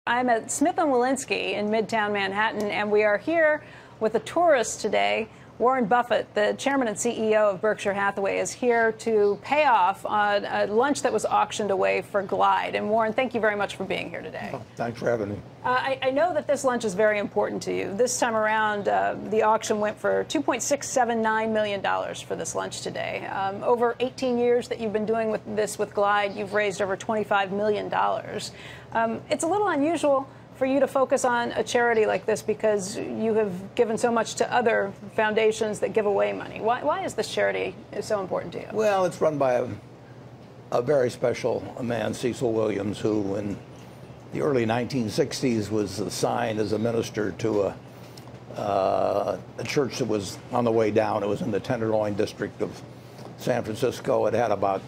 I'm at Smith & Wollensky in Midtown Manhattan, and we are here with a tourist today. Warren Buffett, the chairman and CEO of Berkshire Hathaway, is here to pay off on a lunch that was auctioned away for Glide. And Warren, thank you very much for being here today. Oh, thanks for having me. I know that this lunch is very important to you. This time around, the auction went for $2.679 million for this lunch today. Over 18 years that you've been doing this with Glide, you've raised over $25 million. It's a little unusual for you to focus on a charity like this because you have given so much to other foundations that give away money. Why is this charity so important to you? Well, it's run by a very special man, Cecil Williams, who in the early 1960s was assigned as a minister to a church that was on the way down. It was in the Tenderloin district of San Francisco. It had about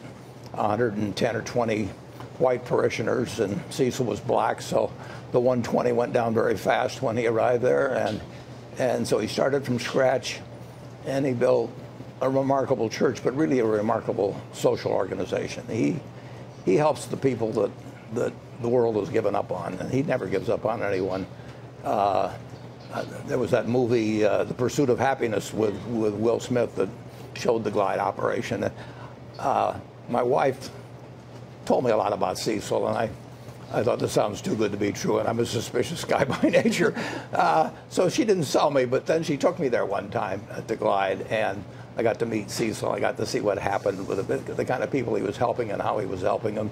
110 or 20 white parishioners, and Cecil was black, so the 120 went down very fast when he arrived there, and so he started from scratch, and he built a remarkable church, but really a remarkable social organization. He helps the people that the world has given up on, and he never gives up on anyone. There was that movie, The Pursuit of Happiness, with Will Smith that showed the Glide operation. My wife told me a lot about Cecil, and I thought this sounds too good to be true, and I'm a suspicious guy by nature. So she didn't sell me, but then she took me there one time at the Glide, and I got to meet Cecil. I got to see what happened with the kind of people he was helping and how he was helping them.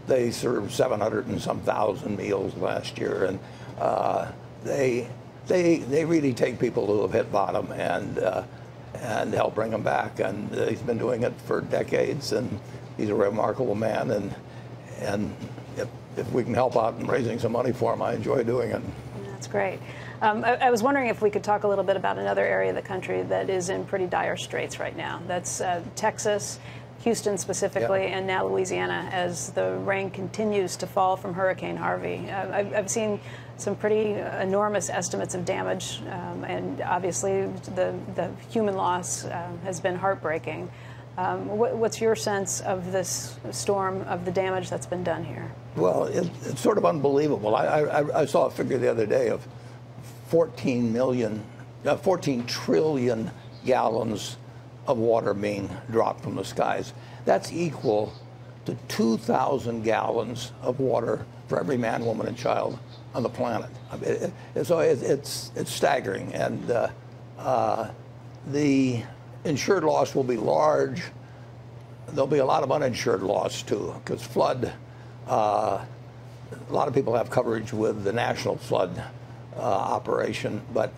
They served 700 and some thousand meals last year, and they really take people who have hit bottom and help bring them back. And he's been doing it for decades, and he's a remarkable man, and if we can help out in raising some money for him, I enjoy doing it. That's great. I was wondering if we could talk a little bit about another area of the country that is in pretty dire straits right now. That's Texas, Houston specifically, and now Louisiana, as the rain continues to fall from Hurricane Harvey. I've seen some pretty enormous estimates of damage, and obviously the human loss has been heartbreaking. What's your sense of this storm, of the damage that's been done here? Well, it's sort of unbelievable. I saw a figure the other day of 14 trillion gallons of water being dropped from the skies. That's equal to 2,000 gallons of water for every man, woman, and child on the planet. So it's staggering, and the insured loss will be large. There'll be a lot of uninsured loss too, because flood. A lot of people have coverage with the national flood operation, but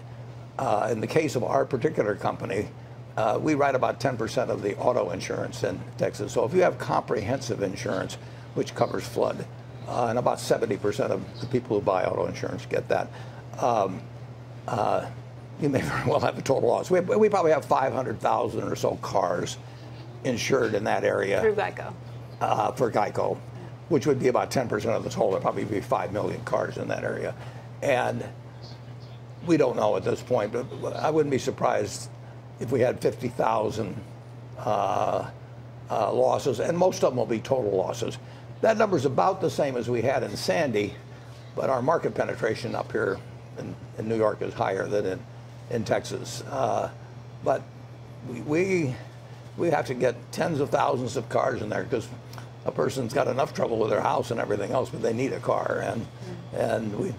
in the case of our particular company, we write about 10% of the auto insurance in Texas. So if you have comprehensive insurance, which covers flood, and about 70% of the people who buy auto insurance get that, you may very well have a total loss. We probably have 500,000 or so cars insured in that area. Through Geico. For Geico, which would be about 10% of the total. There'd probably be 5 million cars in that area. And we don't know at this point, but I wouldn't be surprised if we had 50,000 losses, and most of them will be total losses. That number's about the same as we had in Sandy, but our market penetration up here in New York is higher than in Texas. But we have to get tens of thousands of cars in there because a person's got enough trouble with their house and everything else, but they need a car, and we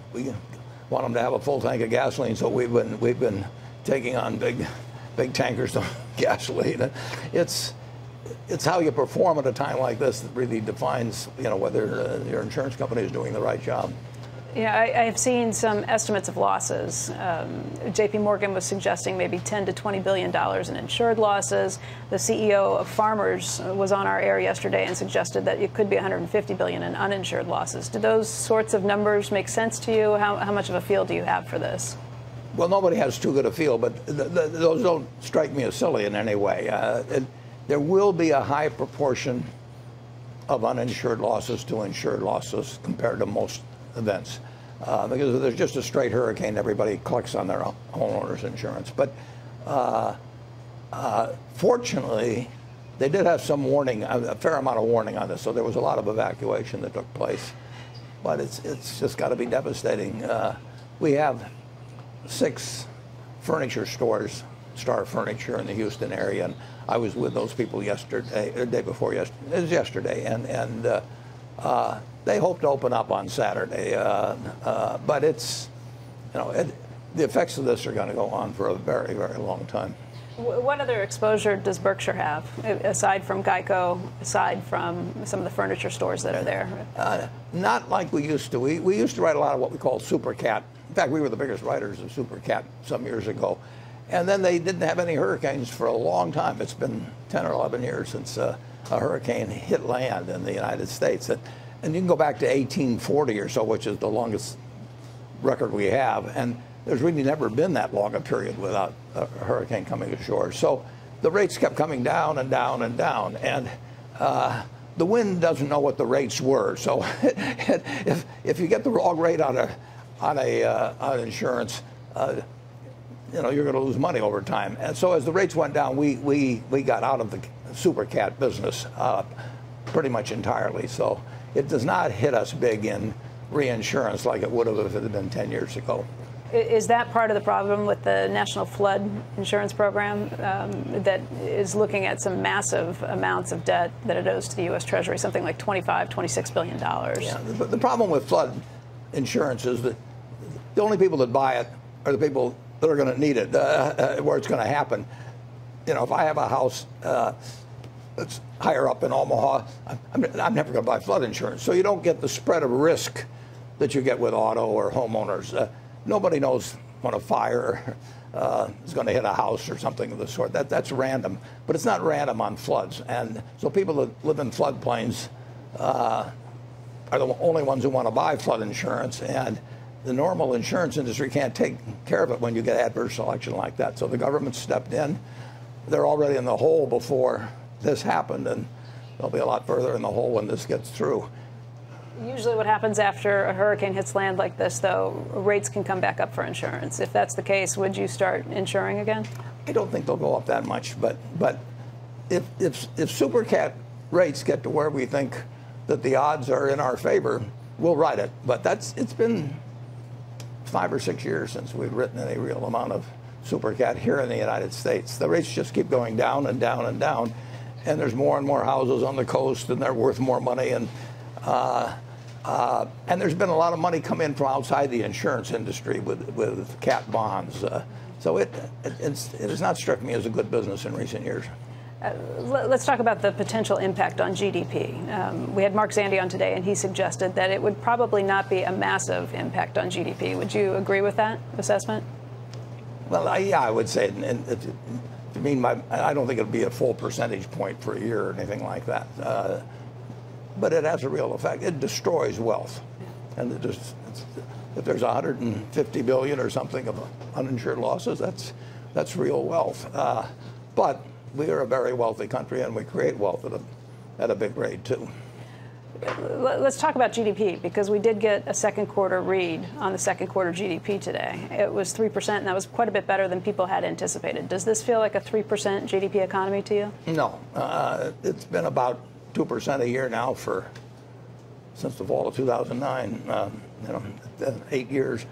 want them to have a full tank of gasoline. So we've been taking on big tankers of gasoline. It's how you perform at a time like this that really defines whether your insurance company is doing the right job. Yeah, I have seen some estimates of losses. J.P. Morgan was suggesting maybe $10 to $20 billion in insured losses. The CEO of Farmers was on our air yesterday and suggested that it could be $150 billion in uninsured losses. Do those sorts of numbers make sense to you? How much of a feel do you have for this? Well, nobody has too good a feel, but those don't strike me as silly in any way. There will be a high proportion of uninsured losses to insured losses compared to most events, because if there's just a straight hurricane, everybody collects on their homeowner's insurance. But fortunately, they did have some warning, a fair amount of warning on this, so there was a lot of evacuation that took place. but it's just got to be devastating. We have 6 furniture stores, Star Furniture, in the Houston area, and I was with those people yesterday, or the day before yesterday. It was yesterday, and they hope to open up on Saturday, but it's, the effects of this are going to go on for a very, very long time. What other exposure does Berkshire have, aside from Geico, aside from some of the furniture stores that are there? Not like we used to. We used to write a lot of what we call super cat. In fact, we were the biggest writers of super cat some years ago. And then they didn't have any hurricanes for a long time. It's been 10 or 11 years since a hurricane hit land in the United States. And you can go back to 1840 or so, which is the longest record we have. And there's really never been that long a period without a hurricane coming ashore. So the rates kept coming down and down and down. And the wind doesn't know what the rates were. So if you get the wrong rate on insurance, you're going to lose money over time. And so as the rates went down, we got out of the super cat business pretty much entirely. So it does not hit us big in reinsurance like it would have if it had been 10 years ago. Is that part of the problem with the National Flood Insurance Program that is looking at some massive amounts of debt that it owes to the U.S. Treasury, something like $26 billion? Yeah, the problem with flood insurance is that the only people that buy it are the people that are going to need it, where it's going to happen. If I have a house that's higher up in Omaha, I'm never going to buy flood insurance. So you don't get the spread of risk that you get with auto or homeowners. Nobody knows when a fire is going to hit a house or something of the sort. That's random, but it's not random on floods. And so people that live in floodplains are the only ones who want to buy flood insurance. And the normal insurance industry can't take care of it when you get adverse selection like that. So the government stepped in. They're already in the hole before this happened, and they'll be a lot further in the hole when this gets through. Usually what happens after a hurricane hits land like this, though, rates can come back up for insurance. If that's the case, would you start insuring again? I don't think they'll go up that much, but if super cat rates get to where we think that the odds are in our favor, we'll write it. But it's been 5 or 6 years since we've written any real amount of super cat here in the United States. The rates just keep going down and down and down, and there's more and more houses on the coast, and they're worth more money. And there's been a lot of money come in from outside the insurance industry with cat bonds. So it has not struck me as a good business in recent years. Let's talk about the potential impact on GDP. We had Mark Zandi on today, and he suggested that it would probably not be a massive impact on GDP. Would you agree with that assessment? Well, yeah, I would say. And if you mean I don't think it'll be a full percentage point per year or anything like that. But it has a real effect. It destroys wealth. And if there's 150 billion or something of uninsured losses, that's real wealth. But we are a very wealthy country, and we create wealth at a big rate, too. Let's talk about GDP, because we did get a second quarter read on the second quarter GDP today. It was 3%, and that was quite a bit better than people had anticipated. Does this feel like a 3% GDP economy to you? No. It's been about 2% a year now since the fall of 2009, 8 years,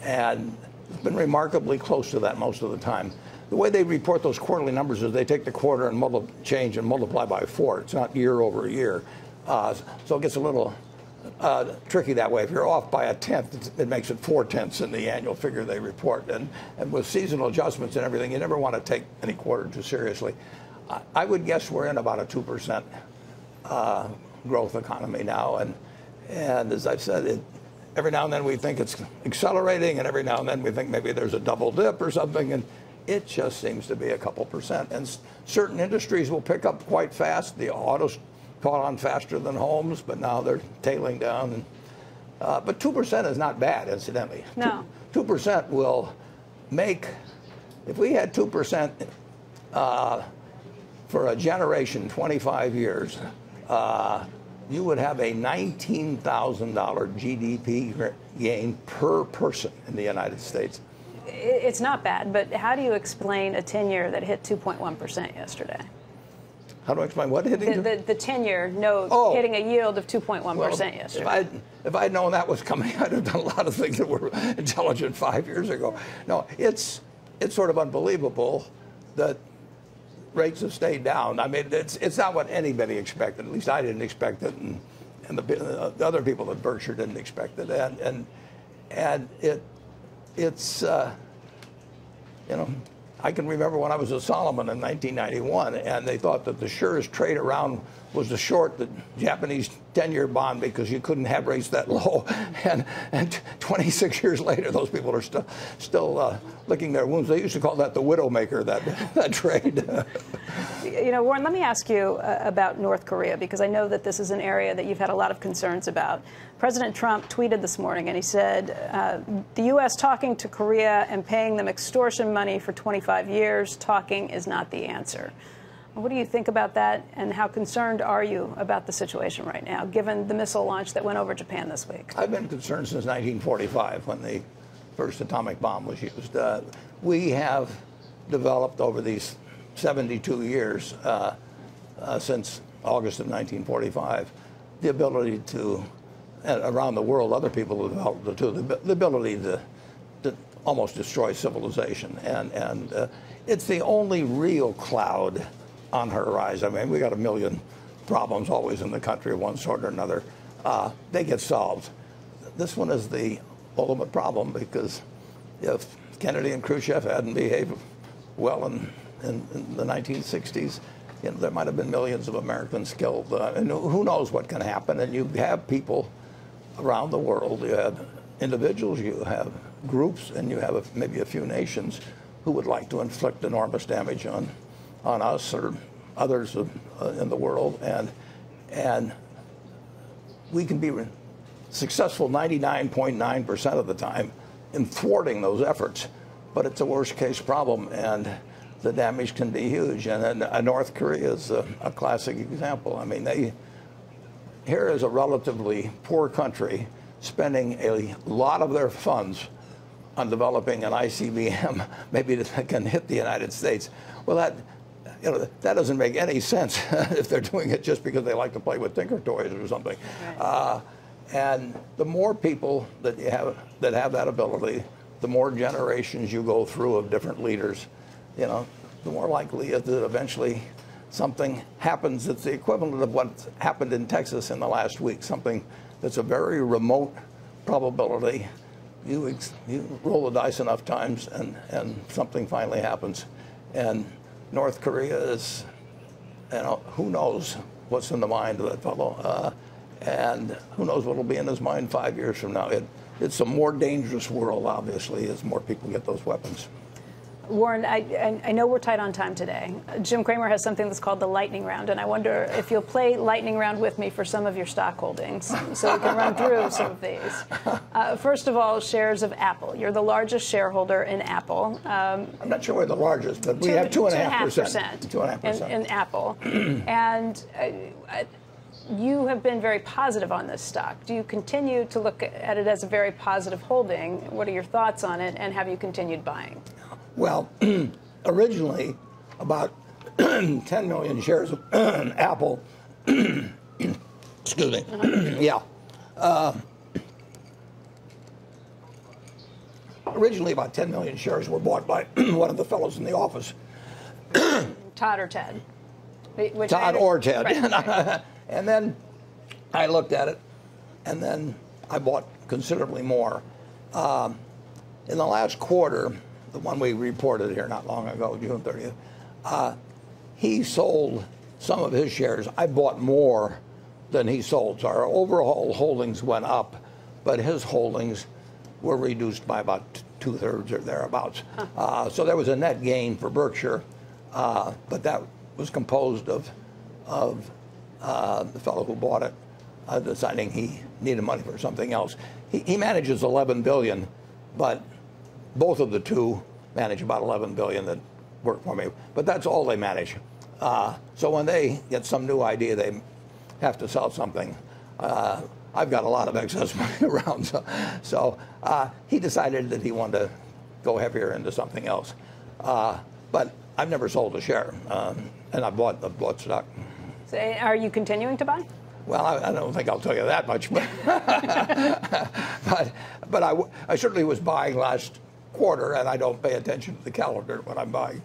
and it's been remarkably close to that most of the time. The way they report those quarterly numbers is they take the quarter and change and multiply by 4. It's not year over year, so it gets a little tricky that way. If you're off by 1/10, it makes it 4/10 in the annual figure they report. And with seasonal adjustments and everything, you never want to take any quarter too seriously. I would guess we're in about a 2% growth economy now, and as I've said, every now and then we think it's accelerating, and every now and then we think maybe there's a double dip or something, and it just seems to be a couple percent. And certain industries will pick up quite fast. The autos caught on faster than homes, but now they're tailing down. But 2% is not bad, incidentally. No. 2% will make, if we had 2% for a generation, 25 years, you would have a $19,000 GDP gain per person in the United States. It's not bad, but how do you explain a 10-year that hit 2.1% yesterday? How do I explain what hitting? The 10-year note hitting a yield of 2.1% yesterday. If I'd known that was coming, I'd have done a lot of things that were intelligent 5 years ago. No, it's sort of unbelievable that rates have stayed down. I mean, it's not what anybody expected. At least I didn't expect it, and the other people at Berkshire didn't expect it. And it's you know, I can remember when I was at Solomon in 1991, and they thought that the surest trade around was to short the Japanese 10-year bond because you couldn't have rates that low. And 26 years later, those people are still licking their wounds. They used to call that the widowmaker, that trade. You know, Warren, let me ask you about North Korea, because I know that this is an area that you've had a lot of concerns about. President Trump tweeted this morning, and he said, the U.S. talking to Korea and paying them extortion money for 25 years, talking is not the answer. What do you think about that, and how concerned are you about the situation right now, given the missile launch that went over Japan this week? I've been concerned since 1945, when the first atomic bomb was used. We have developed over these 72 years, since August of 1945, the ability to, and around the world, other people have developed it too, the ability to almost destroy civilization. And it's the only real cloud on the horizon. I mean, we got a million problems always in the country of one sort or another. They get solved. This one is the ultimate problem, because if Kennedy and Khrushchev hadn't behaved well in the 1960s, you know, there might have been millions of Americans killed. And who knows what can happen. And you have people around the world. You have individuals, you have groups, and you have maybe a few nations who would like to inflict enormous damage on us or others in the world, and we can be successful 99.9% of the time in thwarting those efforts, but it's a worst case problem, and the damage can be huge. And North Korea is a classic example. I mean, here is a relatively poor country spending a lot of their funds on developing an ICBM, maybe that can hit the United States. Well, that doesn't make any sense if they're doing it just because they like to play with Tinker Toys or something. Right. And the more people that you have that have that ability, the more generations you go through of different leaders, you know, the more likely is that eventually something happens that's the equivalent of what happened in Texas in the last week, something that's a very remote probability. You roll the dice enough times, and something finally happens. And North Korea is, you know, who knows what's in the mind of that fellow, and who knows what will be in his mind 5 years from now. It's a more dangerous world, obviously, as more people get those weapons. Warren, I know we're tight on time today. Jim Cramer has something that's called the lightning round, and I wonder if you'll play lightning round with me for some of your stock holdings, so we can run through some of these. First of all, shares of Apple. You're the largest shareholder in Apple. I'm not sure we're the largest, but we have 2.5%. 2.5% in Apple. And you have been very positive on this stock. Do you continue to look at it as a very positive holding? What are your thoughts on it, and have you continued buying? Well, originally, about 10 million shares of Apple, excuse me, yeah. Originally, about 10 million shares were bought by one of the fellows in the office. Todd or Ted? Todd or Ted. Right. And then I looked at it, and then I bought considerably more. In the last quarter, the one we reported here not long ago, June 30th, he sold some of his shares. I bought more than he sold. So our overall holdings went up, but his holdings were reduced by about 2/3 or thereabouts. So there was a net gain for Berkshire, but that was composed of the fellow who bought it deciding he needed money for something else. He manages 11 billion, but both of the two manage about 11 billion that work for me. But that's all they manage. So when they get some new idea, they have to sell something. I've got a lot of excess money around, so he decided that he wanted to go heavier into something else. But I've never sold a share, and I've bought stock. So are you continuing to buy? Well, I don't think I'll tell you that much, but but I certainly was buying last quarter, and I don't pay attention to the calendar when I'm buying.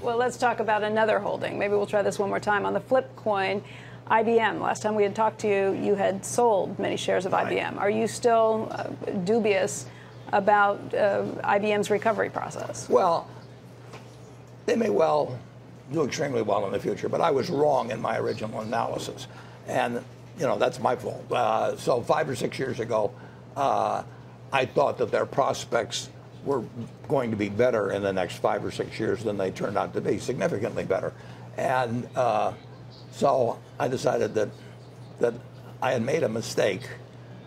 Well, let's talk about another holding. Maybe we'll try this one more time. On the flip coin, IBM. Last time we had talked to you, you had sold many shares of IBM. Are you still dubious about IBM's recovery process? Well, they may well do extremely well in the future, but I was wrong in my original analysis. And, that's my fault. So 5 or 6 years ago, I thought that their prospects were going to be better in the next 5 or 6 years than they turned out to be, significantly better. And so I decided that I had made a mistake.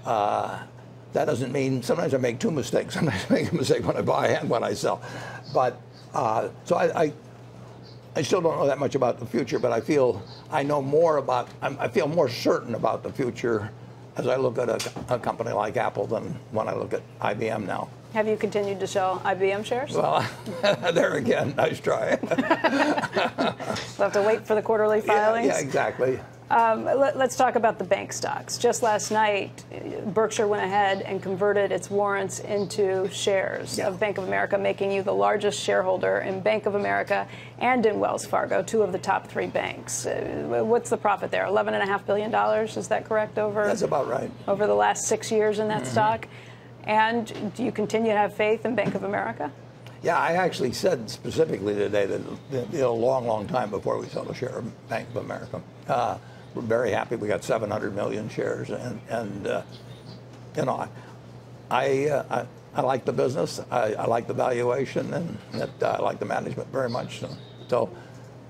That doesn't mean, sometimes I make two mistakes. Sometimes I make a mistake when I buy and when I sell. But so I still don't know that much about the future, but I feel more certain about the future as I look at a company like Apple than when I look at IBM now. Have you continued to sell IBM shares? Well, there again, nice try. We'll have to wait for the quarterly filings. Yeah, exactly. Let's talk about the bank stocks. Just last night, Berkshire went ahead and converted its warrants into shares of Bank of America, making you the largest shareholder in Bank of America and in Wells Fargo, two of the top 3 banks. What's the profit there? $11.5 billion, is that correct? That's about right. Over the last 6 years in that stock? And do you continue to have faith in Bank of America? Yeah, I actually said specifically today that a long time before we sold a share of Bank of America. We're very happy. We got 700 million shares, and I like the business. I like the valuation, and I like the management very much. So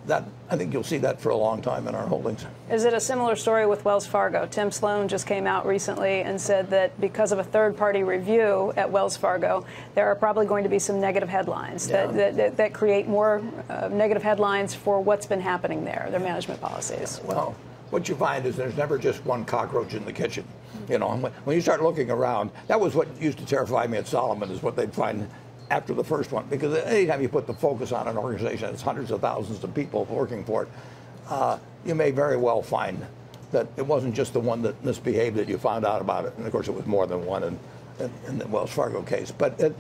that, I think you'll see that for a long time in our holdings. Is it a similar story with Wells Fargo? Tim Sloan just came out recently and said that because of a third-party review at Wells Fargo, there are probably going to be some negative headlines that create more negative headlines for what's been happening there, their management policies. Well, what you find is there's never just one cockroach in the kitchen. When you start looking around, that was what used to terrify me at Solomon, is what they'd find after the first one. Because anytime you put the focus on an organization that's hundreds of thousands of people working for it, you may very well find that it wasn't just the one that misbehaved that you found out about it. And of course, it was more than one in the Wells Fargo case. But in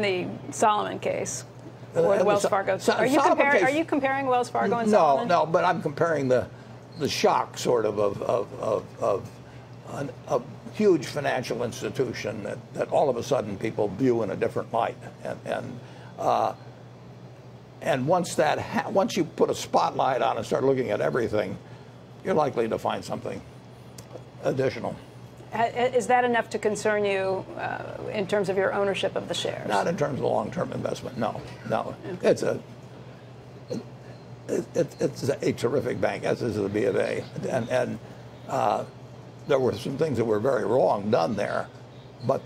the Solomon case, or the Wells Fargo, are you comparing Wells Fargo and Solomon? No, but I'm comparing the shock, sort of a huge financial institution that all of a sudden people view in a different light, and once you put a spotlight on and start looking at everything, you're likely to find something additional. Is that enough to concern you in terms of your ownership of the shares? Not in terms of long-term investment. No. Okay. It's a terrific bank, as is the B of A, and there were some things that were very wrong done there, but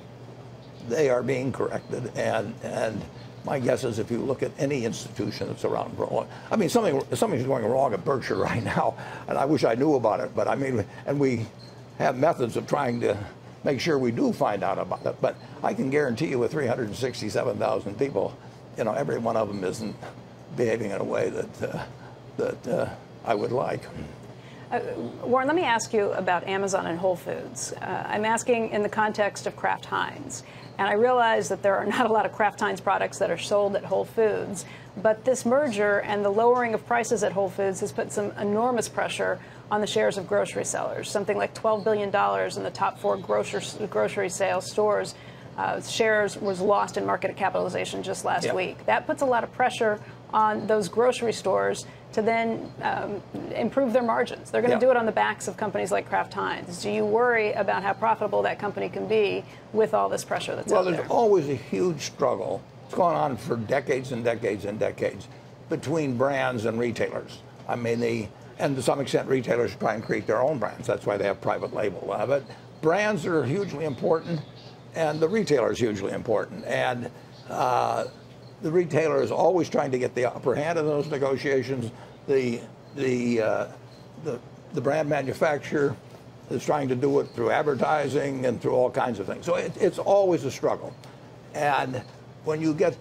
they are being corrected. And my guess is, if you look at any institution that's around for a long, I mean, something's going wrong at Berkshire right now, and I wish I knew about it. But I mean, and we have methods of trying to make sure we do find out about it. But I can guarantee you, with 367,000 people, every one of them isn't behaving in a way that I would like. Warren, let me ask you about Amazon and Whole Foods. I'm asking in the context of Kraft Heinz. And I realize that there are not a lot of Kraft Heinz products that are sold at Whole Foods, but this merger and the lowering of prices at Whole Foods has put some enormous pressure on the shares of grocery sellers. Something like $12 billion in the top 4 grocery sales stores. Shares was lost in market capitalization just last week. That puts a lot of pressure on those grocery stores to then improve their margins. They're going to do it on the backs of companies like Kraft Heinz. Do you worry about how profitable that company can be with all this pressure that's out there? Well, there's always a huge struggle. It's gone on for decades and decades and decades between brands and retailers. I mean, and to some extent, retailers try and create their own brands. That's why they have private label. But brands are hugely important, and the retailer is hugely important. And the retailer is always trying to get the upper hand in those negotiations. The brand manufacturer is trying to do it through advertising and through all kinds of things. So it's always a struggle. And when you get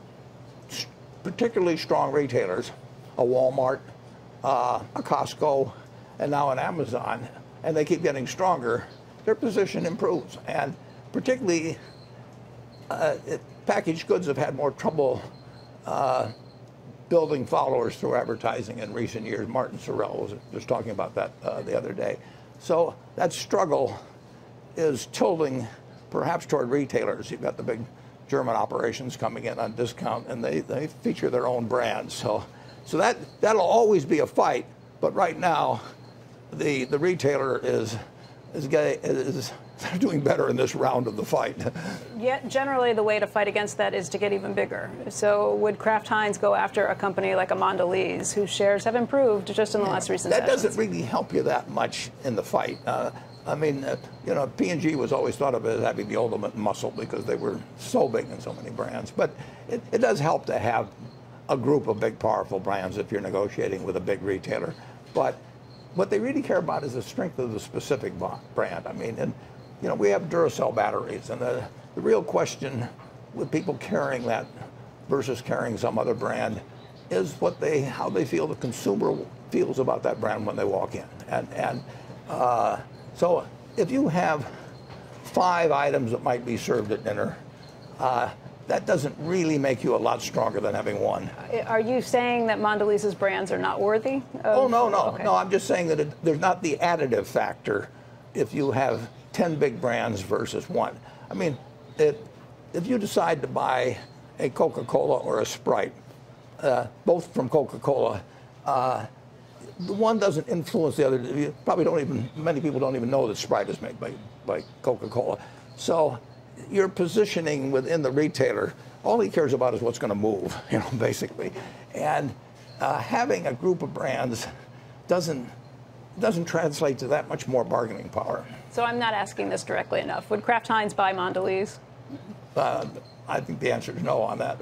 particularly strong retailers, a Walmart, a Costco, and now an Amazon, and they keep getting stronger, their position improves. And particularly, packaged goods have had more trouble building followers through advertising in recent years. Martin Sorrell was just talking about that the other day. So that struggle is tilting perhaps toward retailers. You've got the big German operations coming in on discount, and they feature their own brands. So that'll always be a fight. But right now, the retailer is doing better in this round of the fight. Yeah, generally the way to fight against that is to get even bigger. So would Kraft Heinz go after a company like a Mondelez, whose shares have improved just in the last recent That sessions? doesn't really help you that much in the fight. I mean, you know, P&G was always thought of as having the ultimate muscle because they were so big in so many brands. But it does help to have a group of big, powerful brands if you're negotiating with a big retailer. But what they really care about is the strength of the specific brand. I mean, and you know, we have Duracell batteries, and the real question with people carrying that versus carrying some other brand is how they feel the consumer feels about that brand when they walk in. And so if you have 5 items that might be served at dinner, that doesn't really make you a lot stronger than having one. Are you saying that Mondelez's brands are not worthy? Oh, no. Okay. No, I'm just saying that there's not the additive factor if you have 10 big brands versus one. I mean, if you decide to buy a Coca-Cola or a Sprite, both from Coca-Cola, the one doesn't influence the other. You probably many people don't even know that Sprite is made by Coca-Cola. So your positioning within the retailer, all he cares about is what's going to move, you know, basically. And having a group of brands doesn't translate to that much more bargaining power. So I'm not asking this directly enough. Would Kraft Heinz buy Mondelez? I think the answer is no on that.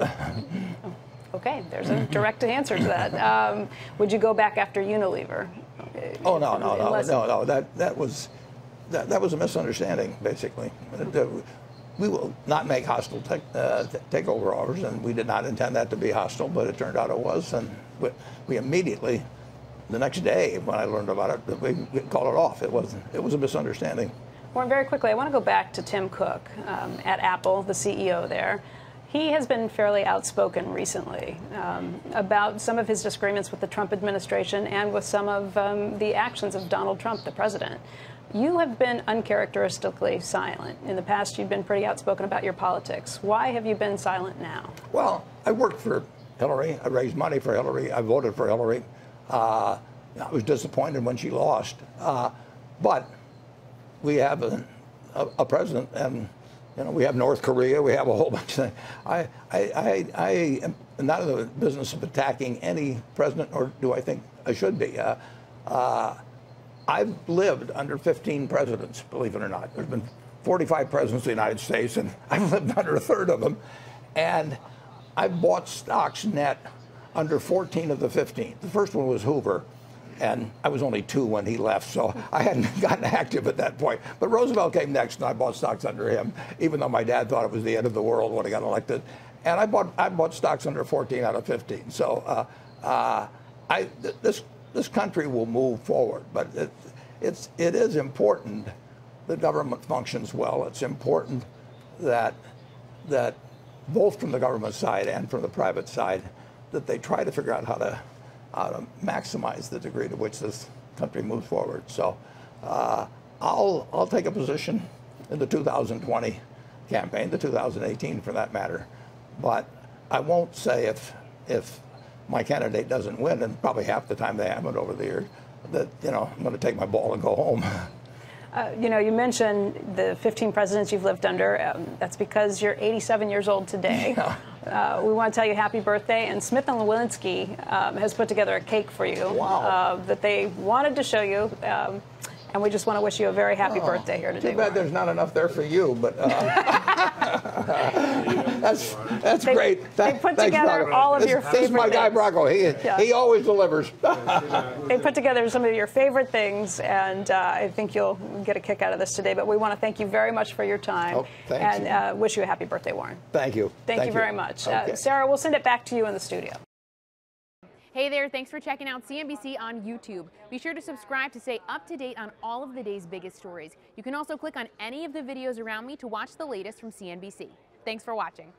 Okay, there's a direct answer to that. Would you go back after Unilever? Oh, no. That was a misunderstanding, basically. We will not make hostile takeover offers, and we did not intend that to be hostile, but it turned out it was, and we immediately, the next day when I learned about it, we called it off. It was a misunderstanding. Warren, very quickly, I want to go back to Tim Cook at Apple, the CEO there. He has been fairly outspoken recently about some of his disagreements with the Trump administration and with some of the actions of Donald Trump, the president. You have been uncharacteristically silent. In the past, you've been pretty outspoken about your politics. Why have you been silent now? Well, I worked for Hillary. I raised money for Hillary. I voted for Hillary. I was disappointed when she lost. But we have a president, and you know, we have North Korea. We have a whole bunch of things. I am not in the business of attacking any president, or do I think I should be. I've lived under 15 presidents, believe it or not. There's been 45 presidents of the United States, and I've lived under a third of them. And I've bought stocks net under 14 of the 15. The first one was Hoover, and I was only 2 when he left, so I hadn't gotten active at that point. But Roosevelt came next, and I bought stocks under him, even though my dad thought it was the end of the world when he got elected. And I bought stocks under 14 out of 15. So this country will move forward, but it is important that government functions well. It's important that both from the government side and from the private side, that they try to figure out how to maximize the degree to which this country moves forward. So I'll take a position in the 2020 campaign, the 2018 for that matter, but I won't say if my candidate doesn't win, and probably half the time they haven't over the years, that, you know, I'm going to take my ball and go home. You know, you mentioned the 15 presidents you've lived under. That's because you're 87 years old today. Yeah. We want to tell you happy birthday. And Smith & Lewinsky has put together a cake for you. Wow. That they wanted to show you. And we just want to wish you a very happy birthday here today. Too bad there's not enough there for you, but That's great. They put Thanks, together Bronco. all of your This favorite is my guy, things. Bronco. He always delivers. They put together some of your favorite things, and I think you'll get a kick out of this today. But we want to thank you very much for your time, and wish you a happy birthday, Warren. Thank you. Thank you very much. Okay. Sarah, we'll send it back to you in the studio. Hey there, thanks for checking out CNBC on YouTube. Be sure to subscribe to stay up to date on all of the day's biggest stories. You can also click on any of the videos around me to watch the latest from CNBC. Thanks for watching.